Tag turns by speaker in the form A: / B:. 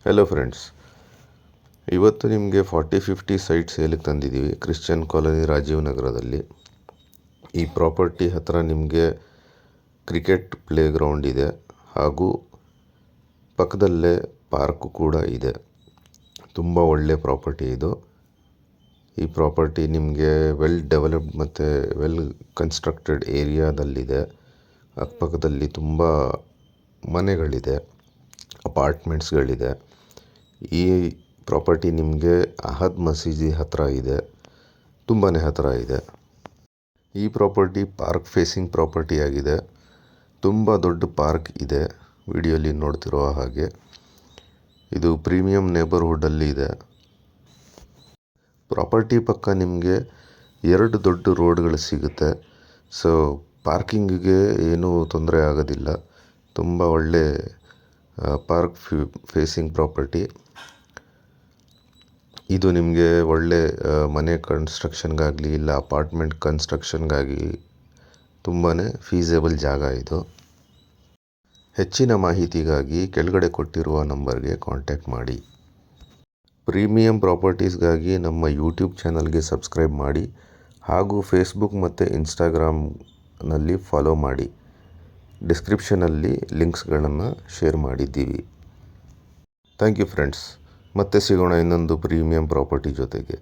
A: Hello friends, ಇವತ್ತು ನಿಮಗೆ 40-50 site ಸೇಲಿಗೆ ತಂದಿದ್ದೀವಿ. Christian colony, Rajiv ನಗರದಲ್ಲಿ. ಈ ಪ್ರಾಪರ್ಟಿ ಹತ್ತಿರ ನಿಮಗೆ ಕ್ರಿಕೆಟ್ ಪ್ಲೇ ಗ್ರೌಂಡ್ ಇದೆ ಹಾಗೂ ಪಕ್ಕದಲ್ಲೇ ಪಾರ್ಕು ಕೂಡ ಇದೆ. ತುಂಬ ಒಳ್ಳೆ ಪ್ರಾಪರ್ಟಿ ಇದು. ಈ ಪ್ರಾಪರ್ಟಿ ನಿಮಗೆ ವೆಲ್ ಡೆವಲಪ್ಡ್ ಮತ್ತು ವೆಲ್ ಕನ್ಸ್ಟ್ರಕ್ಟೆಡ್ ಏರಿಯಾದಲ್ಲಿದೆ. ಅಕ್ಕಪಕ್ಕದಲ್ಲಿ ತುಂಬ ಮನೆಗಳಿದೆ, ಅಪಾರ್ಟ್ಮೆಂಟ್ಸ್ಗಳಿದೆ. ಈ ಪ್ರಾಪರ್ಟಿ ನಿಮಗೆ ಅಹದ್ ಮಸೀದಿ ಹತ್ತಿರ ಇದೆ, ತುಂಬಾ ಹತ್ತಿರ ಇದೆ. ಈ ಪ್ರಾಪರ್ಟಿ ಪಾರ್ಕ್ ಫೇಸಿಂಗ್ ಪ್ರಾಪರ್ಟಿ ಆಗಿದೆ. ತುಂಬ ದೊಡ್ಡ ಪಾರ್ಕ್ ಇದೆ, ವಿಡಿಯೋಲಿ ನೋಡ್ತಿರೋ ಹಾಗೆ. ಇದು ಪ್ರೀಮಿಯಂ ನೇಬರ್ಹುಡ್ಡಲ್ಲಿ ಇದೆ. ಪ್ರಾಪರ್ಟಿ ಪಕ್ಕ ನಿಮಗೆ 2 ದೊಡ್ಡ ರೋಡ್ಗಳು ಸಿಗುತ್ತೆ. ಸೊ ಪಾರ್ಕಿಂಗಿಗೆ ಏನೂ ತೊಂದರೆ ಆಗೋದಿಲ್ಲ. ತುಂಬ ಒಳ್ಳೆ ಪಾರ್ಕ್ ಫೇಸಿಂಗ್ ಪ್ರಾಪರ್ಟಿ. ಇದು ನಿಮಗೆ ಒಳ್ಳೆ ಮನೆ ಕನ್ಸ್ಟ್ರಕ್ಷನ್ಗಾಗಲಿ ಇಲ್ಲ ಅಪಾರ್ಟ್ಮೆಂಟ್ ಕನ್ಸ್ಟ್ರಕ್ಷನ್ಗಾಗಿ ತುಂಬಾ ಫೀಸೇಬಲ್ ಜಾಗ ಇದು. ಹೆಚ್ಚಿನ ಮಾಹಿತಿಗಾಗಿ ಕೆಳಗಡೆ ಕೊಟ್ಟಿರುವ ನಂಬರ್ಗೆ ಕಾಂಟ್ಯಾಕ್ಟ್ ಮಾಡಿ. ಪ್ರೀಮಿಯಂ ಪ್ರಾಪರ್ಟೀಸ್ಗಾಗಿ ನಮ್ಮ ಯೂಟ್ಯೂಬ್ ಚಾನಲ್ಗೆ ಸಬ್ಸ್ಕ್ರೈಬ್ ಮಾಡಿ ಹಾಗೂ ಫೇಸ್ಬುಕ್ ಮತ್ತು ಇನ್ಸ್ಟಾಗ್ರಾಮ್ನಲ್ಲಿ ಫಾಲೋ ಮಾಡಿ. ಡಿಸ್ಕ್ರಿಪ್ಷನಲ್ಲಿ ಲಿಂಕ್ಸ್ಗಳನ್ನು ಶೇರ್ ಮಾಡಿದ್ದೀವಿ. Thank you friends. ಮತ್ತೆ ಸಿಗೋಣ ಇನ್ನೊಂದು ಪ್ರೀಮಿಯಂ ಪ್ರಾಪರ್ಟಿ ಜೊತೆಗೆ.